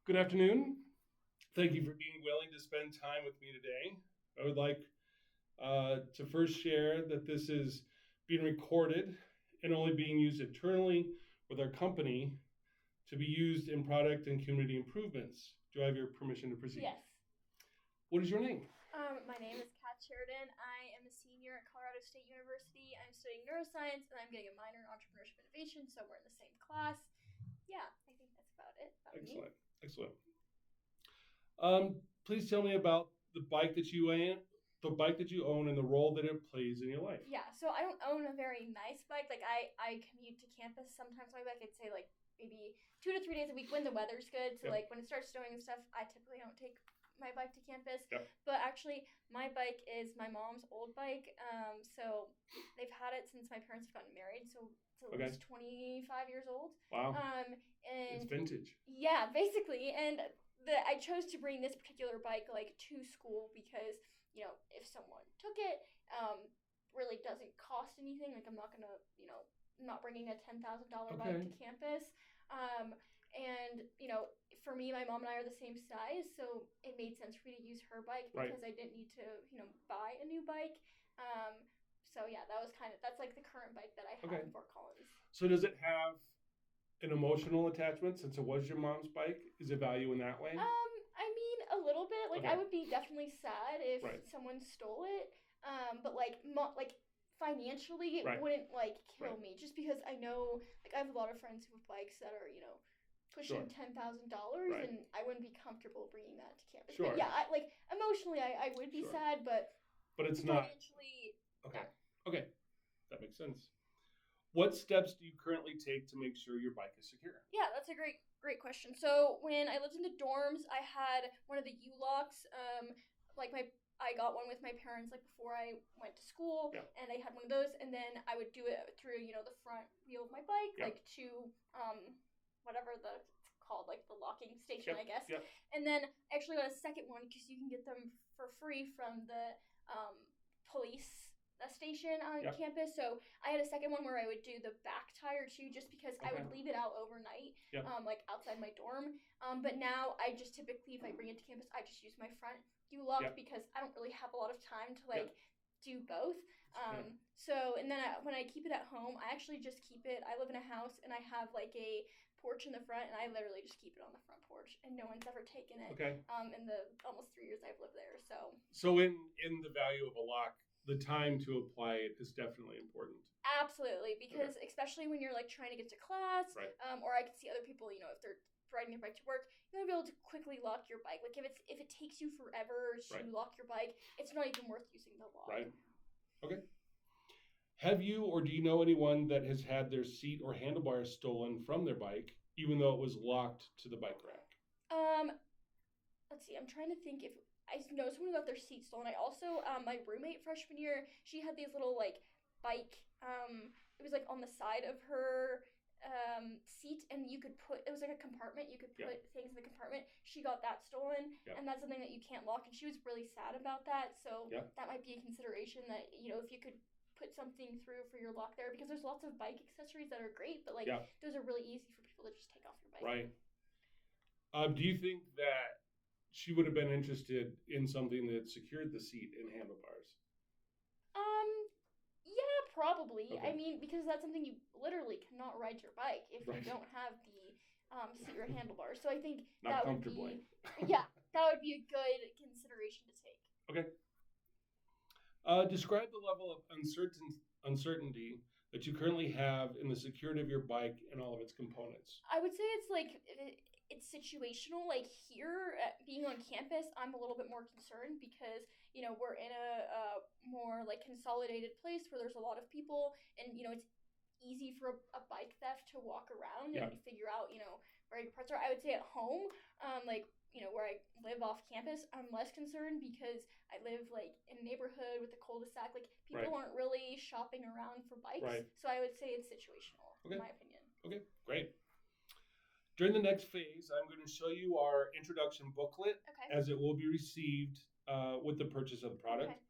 Good afternoon. Thank you for being willing to spend time with me today. I would like to first share that this is being recorded and only being used internally with our company to be used in product and community improvements. Do I have your permission to proceed? Yes. What is your name? My name is Kat Sheridan. I am a senior at Colorado State University. I'm studying neuroscience and I'm getting a minor in entrepreneurship innovation, so we're in the same class. Yeah, I think that's about it. Excellent. Excellent. Please tell me about the bike that you own and the role that it plays in your life. Yeah, so I don't own a very nice bike. Like I commute to campus sometimes on my bike. I'd say like maybe 2 to 3 days a week when the weather's good. So like when it starts snowing and stuff, I typically don't take my bike to campus. But actually, my bike is my mom's old bike. So they've had it since my parents have gotten married. So it's at least 25 years old. Wow. And it's vintage. Yeah, basically. And I chose to bring this particular bike like to school because if someone took it, really doesn't cost anything. Like I'm not gonna, I'm not bringing a $10,000 bike to campus. And for me, my mom and I are the same size, so it made sense for me to use her bike because I didn't need to, buy a new bike. So yeah, that's like the current bike that I have in Fort Collins. So does it have an emotional attachment since it was your mom's bike? Is it value in that way? I mean, a little bit. Like I would be definitely sad if someone stole it. But like financially, it wouldn't like kill me just because I know like I have a lot of friends who have bikes that are pushing $10,000, and I wouldn't be comfortable bringing that to campus. Sure. But yeah, like emotionally, I would be sad, but it's financially, not. Okay, that makes sense. What steps do you currently take to make sure your bike is secure? Yeah, that's a great question. So when I lived in the dorms, I had one of the U-locks. I got one with my parents like before I went to school, and I had one of those, and then I would do it through the front wheel of my bike, like to whatever it's called, like the locking station, I guess. And then I actually got a second one because you can get them for free from the police station on campus. So I had a second one where I would do the back tire too, just because I would leave it out overnight, like outside my dorm. But now I just typically, if I bring it to campus, I just use my front U-lock because I don't really have a lot of time to do both. So, and then when I keep it at home, I actually just keep it. I live in a house and I have like a porch in the front, and I literally just keep it on the front porch, and no one's ever taken it. In the almost 3 years I've lived there. So in the value of a lock, the time to apply it is definitely important. Absolutely, because especially when you're like trying to get to class, or I can see other people, if they're riding their bike to work, you want to be able to quickly lock your bike. Like if it takes you forever to lock your bike, it's not even worth using the lock. Right. Okay. Have you or do you know anyone that has had their seat or handlebars stolen from their bike, even though it was locked to the bike rack? Let's see. I'm trying to think if I know someone who got their seat stolen. I also, my roommate freshman year, she had these little like bike. It was like on the side of her seat, and you could put, it was like a compartment, you could put things in the compartment. She got that stolen, and that's something that you can't lock, and she was really sad about that. So that might be a consideration that if you could put something through for your lock there, because there's lots of bike accessories that are great, but like those are really easy for people to just take off your bike. Do you think that she would have been interested in something that secured the seat and handlebars? Yeah, probably. I mean, because that's something you literally cannot ride your bike if you don't have the seat or handlebars. So I think that would be that would be a good consideration to take. Okay. Describe the level of uncertainty that you currently have in the security of your bike and all of its components. I would say it's like it's situational. Like here, being on campus, I'm a little bit more concerned because we're in a more like consolidated place where there's a lot of people, and it's easy for a bike theft to walk around and figure out where your parts are. I would say at home, where I live off campus, I'm less concerned because I live like in a neighborhood with a cul-de-sac. Like people aren't really shopping around for bikes. So I would say it's situational, in my opinion. Okay, great. During the next phase, I'm going to show you our introduction booklet as it will be received with the purchase of the product.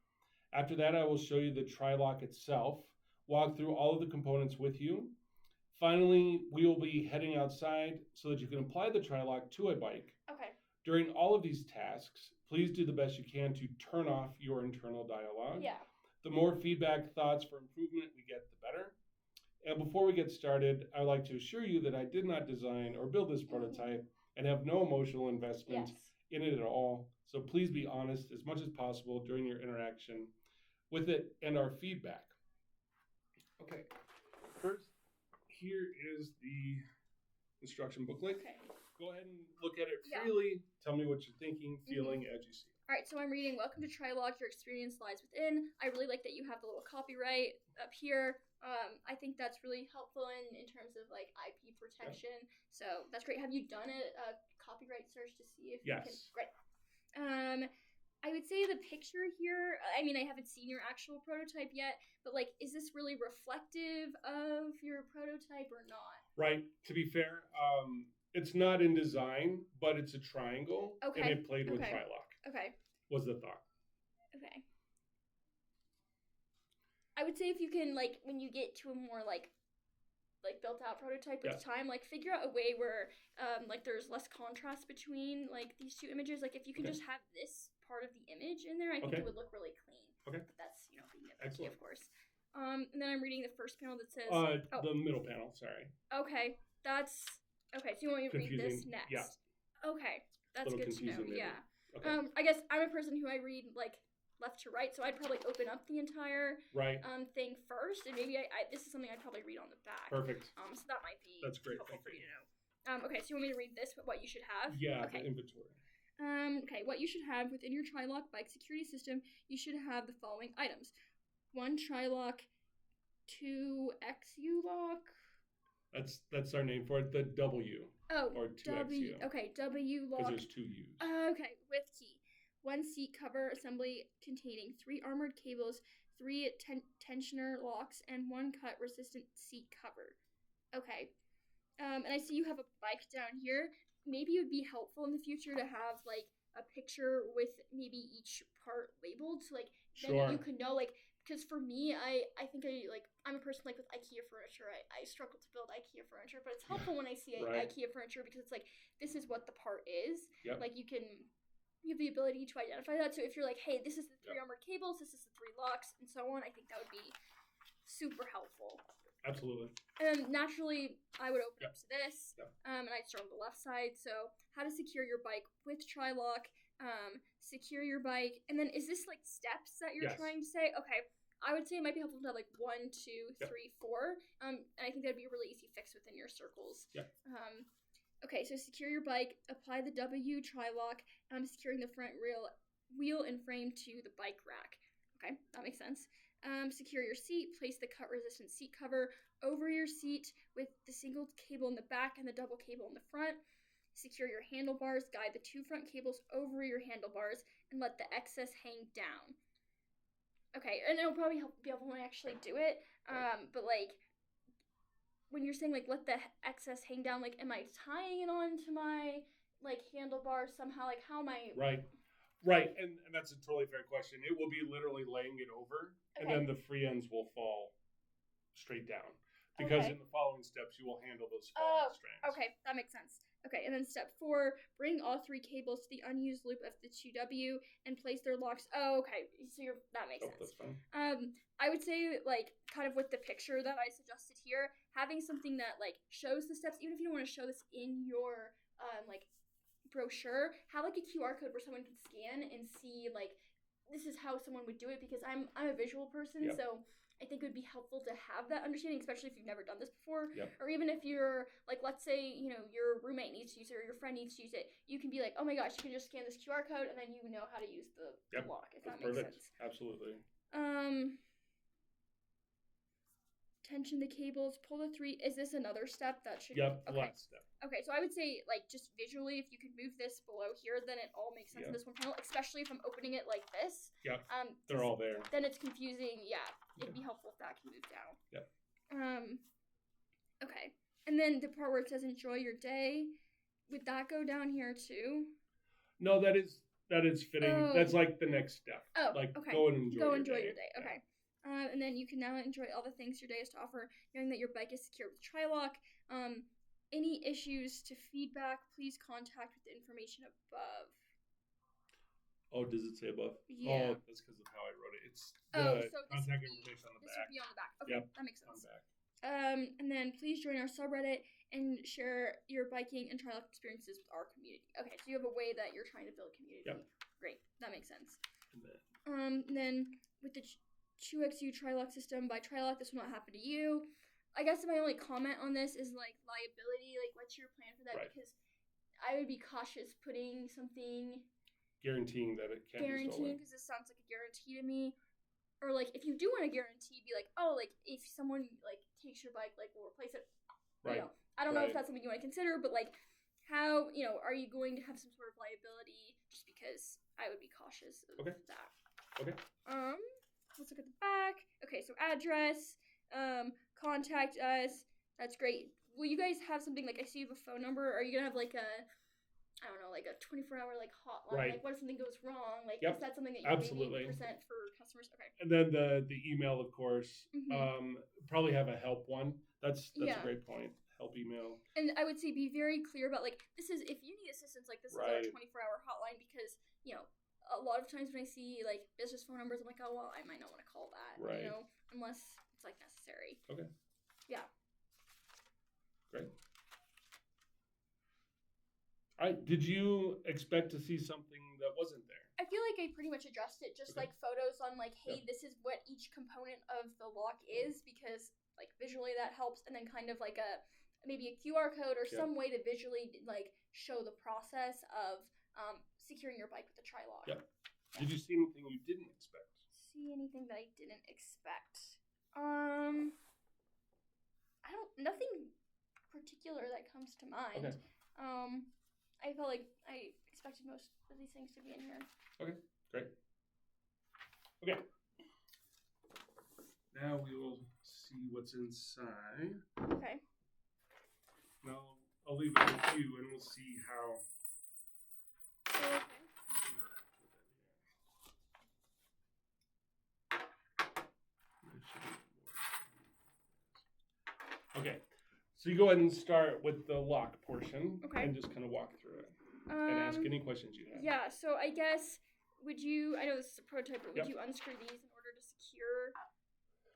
After that, I will show you the TriLock itself, walk through all of the components with you, Finally, we will be heading outside so that you can apply the TriLock to a bike. Okay. During all of these tasks, please do the best you can to turn off your internal dialogue. Yeah. The more feedback, thoughts for improvement we get, the better. And before we get started, I'd like to assure you that I did not design or build this prototype and have no emotional investment in it at all. So please be honest as much as possible during your interaction with it and our feedback. Okay, first, here is the instruction booklet. Okay. Go ahead and look at it freely. Tell me what you're thinking, feeling as you see it. All right, so I'm reading Welcome to TriLock, your experience lies within. I really like that you have the little copyright up here. I think that's really helpful in terms of like IP protection. Yeah. So that's great. Have you done a copyright search to see if you can? Great. I would say the picture here, I mean, I haven't seen your actual prototype yet, but like, is this really reflective of your prototype or not? Right. To be fair, it's not in design, but it's a triangle. Okay. And it played with TriLock. Okay. Was the thought. Okay. I would say if you can, like, when you get to a more, like built out prototype with time, like, figure out a way where, like, there's less contrast between, like, these two images. Like, if you can just have this part of the image in there, I think it would look really clean. Okay. But that's, you know, being nitpicky, of course. And then I'm reading the first panel that says... the middle panel, sorry. Okay. That's... Okay, so you want me to read this next? Yeah. Okay. That's good to know, maybe. yeah. Okay. I guess I'm a person who I read, like, left to right, so I'd probably open up the entire thing first, and maybe this is something I'd probably read on the back. Perfect. So that might be helpful for you to know. Okay, so you want me to read this, what you should have? Yeah, okay. The inventory. Okay, what you should have within your TriLock bike security system, you should have the following items. 1 TriLock, 2 XU-Lock. That's our name for it, the W. Oh, or 2XU. Okay, W-Lock. Because there's 2 U's. Okay, with key. 1 seat cover assembly containing 3 armored cables, 3 tensioner locks, and 1 cut-resistant seat cover. Okay. And I see you have a bike down here. Maybe it would be helpful in the future to have, like, a picture with maybe each part labeled, so, like, then you can know, like, because for me, I think I'm a person, like, with IKEA furniture. I struggle to build IKEA furniture, but it's helpful when I see IKEA furniture because it's like, this is what the part is. Yep. Like, you have the ability to identify that. So if you're like, hey, this is the 3 armored cables, this is the 3 locks, and so on, I think that would be super helpful. Absolutely. Naturally, I would open up to this, and I'd start on the left side. So how to secure your bike with TriLock, secure your bike, and then is this like steps that you're trying to say? Okay. I would say it might be helpful to have like 1, 2, 3, 4. And I think that'd be a really easy fix within your circles. Yeah. Okay, so secure your bike, apply the W TriLock, securing the front wheel and frame to the bike rack. Okay, that makes sense. Secure your seat, place the cut-resistant seat cover over your seat with the single cable in the back and the double cable in the front. Secure your handlebars, guide the 2 front cables over your handlebars, and let the excess hang down. Okay, and it'll probably be helpful when I actually do it. But like, when you're saying like let the excess hang down, like, am I tying it onto my like handlebars somehow? Like, how am I? Right, and that's a totally fair question. It will be literally laying it over, and then the free ends will fall straight down. Because in the following steps, you will handle those falling strands. Okay, that makes sense. Okay, and then step 4, bring all 3 cables to the unused loop of the 2W and place their locks. Oh, okay, so that makes sense. That's fine. I would say, like, kind of with the picture that I suggested here, having something that, like, shows the steps, even if you don't want to show this in your, like, brochure, have, like, a QR code where someone can scan and see, like, this is how someone would do it, because I'm a visual person, so I think it would be helpful to have that understanding, especially if you've never done this before. Or even if you're, like, let's say, you know, your roommate needs to use it or your friend needs to use it, you can be like, oh my gosh, you can just scan this QR code and then you know how to use the lock, if that makes sense. Absolutely. Tension the cables, pull the 3. Is this another step that should last step. Okay, so I would say, like, just visually, if you could move this below here, then it all makes sense in this one panel, especially if I'm opening it like this. They're all there. Then it's confusing. It'd be helpful if that can move down. Okay. And then the part where it says enjoy your day, would that go down here too? No, that is fitting. That's like the next step. Oh, like, okay. Go and enjoy your day. Okay. And then you can now enjoy all the things your day has to offer, knowing that your bike is secure with TriLock. Any issues to feedback, please contact with the information above. Oh, does it say above? Yeah. Oh, that's because of how I wrote it. It's the contact information on the back. back. This would be on the back. Okay, yep, that makes sense. On back. And then please join our subreddit and share your biking and TriLock experiences with our community. Okay, so you have a way that you're trying to build community. Yep. Great, that makes sense. And then with the 2XU TriLock system by TriLock, this will not happen to you. I guess my only comment on this is like liability. Like, what's your plan for that? Right. Because I would be cautious putting something guaranteeing that it can't be stolen. Because this sounds like a guarantee to me. Or like, if you do want a guarantee, be like, oh, like if someone like takes your bike, like we'll replace it. Right. You know, I don't know if that's something you want to consider, but like, how are you going to have some sort of liability? Just because I would be cautious of that. Okay. Let's look at the back. Okay, so address, contact us. That's great. Will you guys have something like, I see you have a phone number? Are you gonna have like a 24-hour like hotline? Right. Like, what if something goes wrong? Like, yep. Is that something that you absolutely present for customers? Okay. And then the email, of course. Probably have a help one. That's a great point. Help email. And I would say be very clear about like, this is, if you need assistance, like this is our 24-hour hotline, because a lot of times when I see like business phone numbers, I'm like, oh well, I might not want to call that. Right. Unless it's like necessary. Okay. Yeah. Great. Did you expect to see something that wasn't there? I feel like I pretty much addressed it, just like photos on like, hey, this is what each component of the lock is, because like visually that helps, and then kind of like maybe a QR code or some way to visually like show the process of securing your bike with the TriLock. Yeah. Did you see anything you didn't expect? See anything that I didn't expect? Nothing particular that comes to mind. Okay. I felt like I expected most of these things to be in here. Okay, great. Okay. Now we will see what's inside. Okay. Now I'll leave it with you, and we'll see how. Okay. Okay, so you go ahead and start with the lock portion, and just kind of walk through it and ask any questions you have. Yeah, so I guess, I know this is a prototype, but would you unscrew these in order to secure?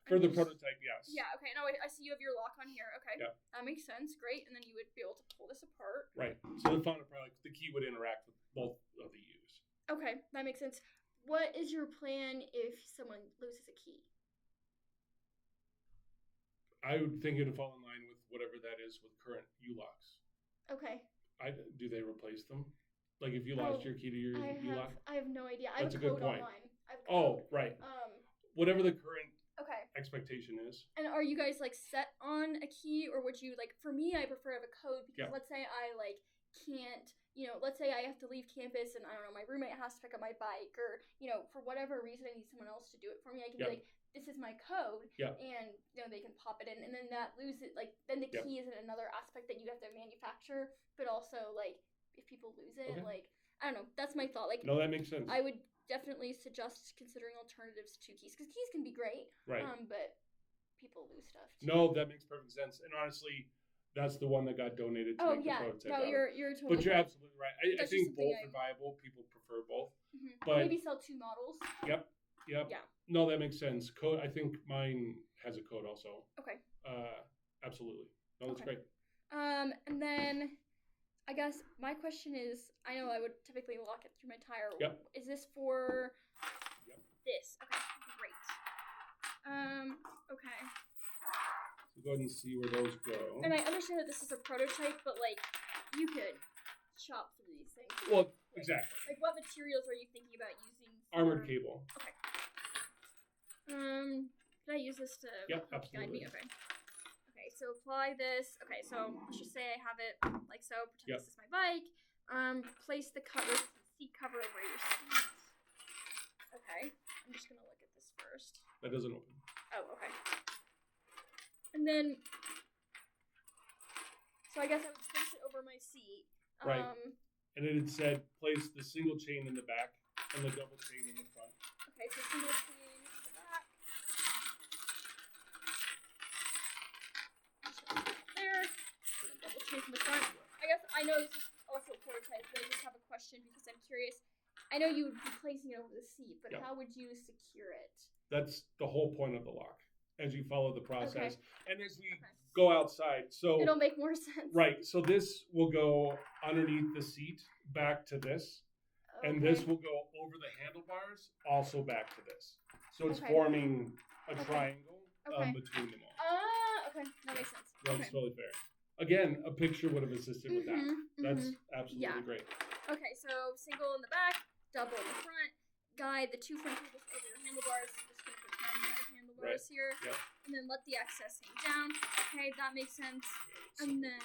For the prototype, yes. Yeah, okay, no, I see you have your lock on here, okay. Yeah. That makes sense, great, and then you would be able to pull this apart. Right, so the final product, the key would interact with both of the U's. Okay, that makes sense. What is your plan if someone loses a key? I would think it would fall in line with whatever that is with current U-locks. Okay. Do they replace them? Like if you lost your key to your U-lock? I have no idea. I have That's a code good point. online. Right. Whatever the current expectation is. And are you guys like set on a key, or would you like? For me, I prefer to have a code, because let's say I like can't. Let's say I have to leave campus and I don't know, my roommate has to pick up my bike, or for whatever reason I need someone else to do it for me. I can be like, this is my code, and they can pop it in, and then that loses then the key isn't another aspect that you have to manufacture, but also like if people lose it, like I don't know, that's my thought. Like, no, that makes sense. I would definitely suggest considering alternatives to keys, because keys can be great, right? But people lose stuff too. No, that makes perfect sense, and honestly, that's the one that got donated to make the prototype. No, you're totally. But you're absolutely right. I think both are viable. People prefer both. But maybe sell two models. Yep. Yeah. No, that makes sense. Code. I think mine has a code also. Okay. Absolutely. No, that's great. And then I guess my question is, I know I would typically lock it through my tire. Yep. Is this for this? Okay, great. Okay. So go ahead and see where those go. And I understand that this is a prototype, but like you could chop through these things. Well, exactly. Like, what materials are you thinking about using? Armored cable. Okay. Can I use this to help guide me? Okay. Okay, so apply this. Okay, so let's just say I have it like so. Pretend this is my bike. Place the seat cover over your seat. Okay. I'm just gonna look at this first. That doesn't open. Oh, okay. And then, so I guess I would place it over my seat. Right. And it had said place the single chain in the back and the double chain in the front. Okay, so single chain in the back. place in the front. I guess I know this is also a prototype, but I just have a question because I'm curious. I know you would be placing it over the seat, but how would you secure it? That's the whole point of the lock. As you follow the process, and as we Okay. go outside, so It'll make more sense. right. So this will go underneath the seat, back to this, and this will go over the handlebars, also back to this. So it's forming a triangle between them all. Okay, that makes sense. That's totally fair. Again, a picture would have assisted with that. That's absolutely great. Okay, so single in the back, double in the front. Guide the two front cables over your handlebars. Just gonna put primary handlebars here, and then let the excess hang down. Okay, that makes sense. And then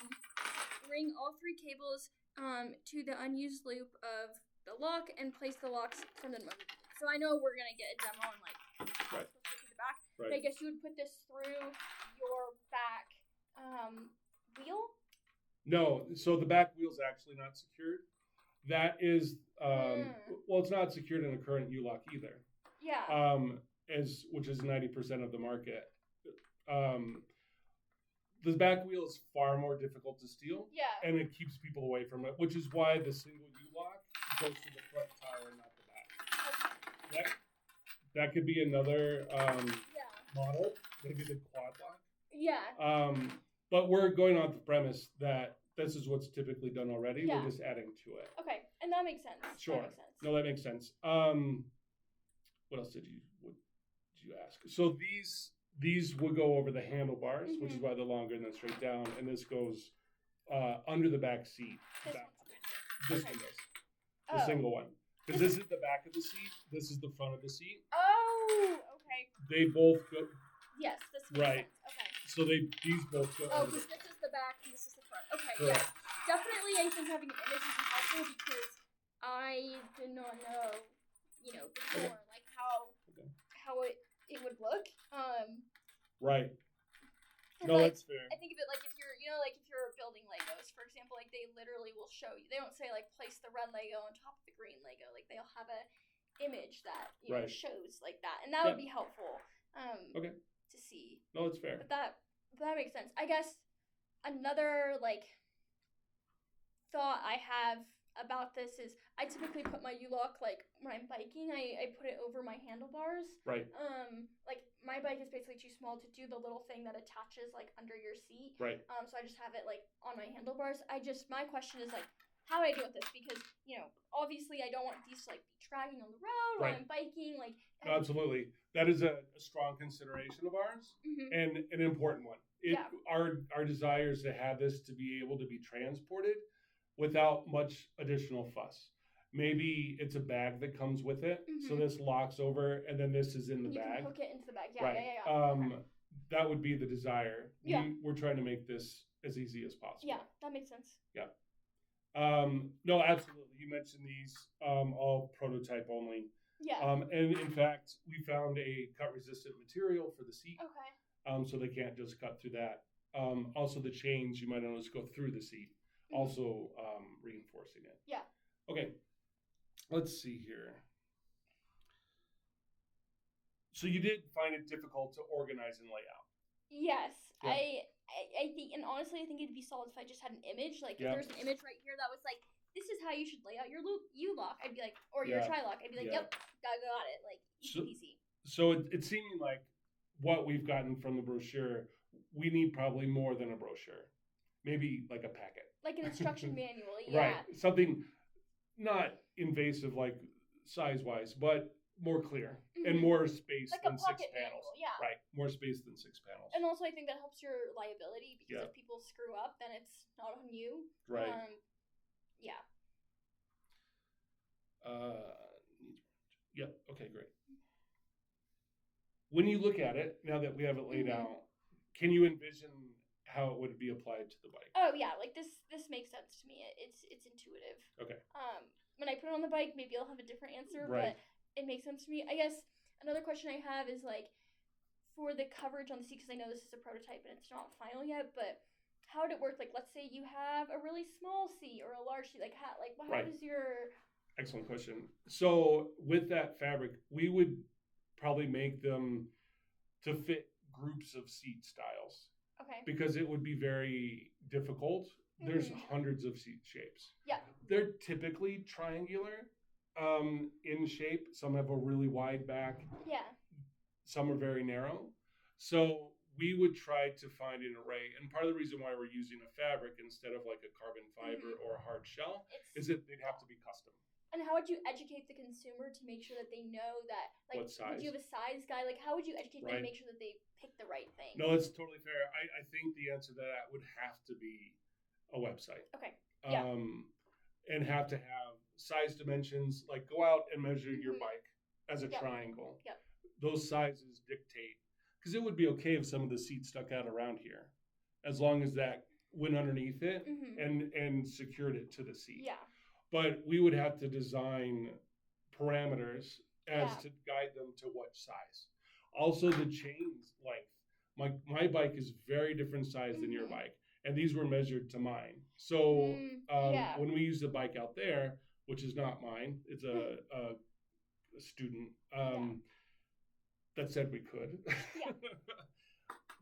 bring all three cables to the unused loop of the lock and place the locks from the motor. So I know we're gonna get a demo and like through the back. But I guess you would put this through your back wheel. No, so the back wheel's actually not secured. That is, well, it's not secured in a current U-lock either. Yeah. Which is 90% of the market. The back wheel is far more difficult to steal. Yeah. And it keeps people away from it, which is why the single U-lock goes to the front tire and not the back. Okay. That could be another model, maybe the quad lock. Yeah. But we're going on the premise that this is what's typically done already. Yeah. We're just adding to it. Okay, and that makes sense. Sure. That makes sense. No, that makes sense. What else did you ask? So these will go over the handlebars, which is why they're longer and then straight down, and this goes under the back seat. This one does. The single one. Because this is the back of the seat. This is the front of the seat. Oh, okay. They both go. Yes, this makes sense. Okay. So these both go. Oh, because this is the back and this is the front. Okay, correct. Yes. Definitely, I think having an image is helpful because I did not know, before, like how it would look. Right. No, that's fair. I think of it like if you're, like if you're building Legos, for example, like they literally will show you. They don't say like place the red Lego on top of the green Lego. Like they'll have a image that shows like that, and that would be helpful. To see. No, it's fair. But that makes sense. I guess another thought I have about this is I typically put my U-lock when I'm biking. I put it over my handlebars. Right. Like my bike is basically too small to do the little thing that attaches under your seat. Right. So I just have it on my handlebars. My question is how do I deal with this? Because obviously I don't want these to be dragging on the road while I'm biking. Absolutely, that is a strong consideration of ours and an important one. Our desire is to have this to be able to be transported without much additional fuss. Maybe it's a bag that comes with it, so this locks over, and then this is in the bag. You can hook it into the bag. Yeah. That would be the desire. Yeah. We're trying to make this as easy as possible. Yeah, that makes sense. Yeah. No, absolutely. You mentioned these all prototype only. Yeah. And in fact, we found a cut-resistant material for the seat. Okay. So they can't just cut through that. Also, the chains you might notice go through the seat, also reinforcing it. Yeah. Okay. Let's see here. So you did find it difficult to organize and lay out. Yes. Yeah. I think, and honestly, I think it'd be solid if I just had an image. If there's an image right here that was this is how you should lay out your U-lock. I'd be or your TriLock. I'd be yep, got it. Easy peasy. So it seemed like what we've gotten from the brochure, we need probably more than a brochure. Maybe a packet. Like an instruction manual, yeah. Right. Something not invasive size-wise, but more clear and more space than 6 panels. Manual, yeah. Right. More space than 6 panels. And also I think that helps your liability because if people screw up, then it's not on you. Right. Yeah. Yeah. Okay, great. When you look at it, now that we have it laid out, can you envision how it would be applied to the bike? Oh yeah, this makes sense to me. It's intuitive. Okay. When I put it on the bike, maybe I'll have a different answer, but it makes sense to me. I guess another question I have is for the coverage on the seat, because I know this is a prototype and it's not final yet, but how would it work? Let's say you have a really small seat or a large seat. How does your... Excellent question. So with that fabric, we would probably make them to fit groups of seat styles. Okay. Because it would be very difficult there's hundreds of seat shapes. Yeah. They're typically triangular in shape. Some have a really wide back. Yeah. Some are very narrow. So we would try to find an array. And part of the reason why we're using a fabric instead of like a carbon fiber or a hard shell is that they'd have to be custom. And how would you educate the consumer to make sure that they know that, like, what size? Would you have a size guide? Like, how would you educate them to make sure that they pick the right thing? No, it's totally fair. I think the answer to that would have to be a website. Okay. Yeah. And have to have size dimensions, like go out and measure your bike as a triangle. Yep. Those sizes dictate, because it would be okay if some of the seats stuck out around here, as long as that went underneath it and secured it to the seat. Yeah. But we would have to design parameters as to guide them to what size. Also, the chain's length. My bike is very different size than your bike, and these were measured to mine. So when we use the bike out there, which is not mine, it's a student that said we could. Yeah.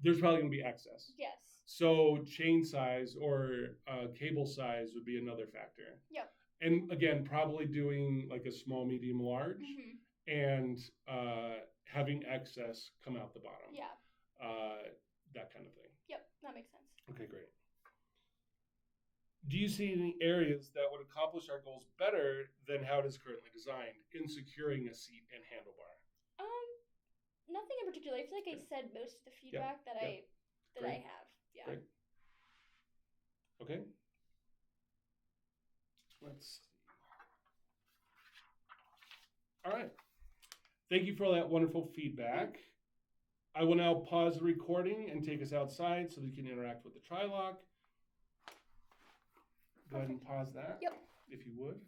There's probably going to be excess. Yes. So chain size or cable size would be another factor. Yep. And again, probably doing like a small, medium, large, and having excess come out the bottom. Yeah. That kind of thing. Yep, that makes sense. Okay, great. Do you see any areas that would accomplish our goals better than how it is currently designed in securing a seat and handlebar? Nothing in particular. I feel like I said most of the feedback that I have. Yeah. Great. Okay. Let's see. All right. Thank you for all that wonderful feedback. I will now pause the recording and take us outside so that you can interact with the TriLock. Go ahead and pause that, if you would.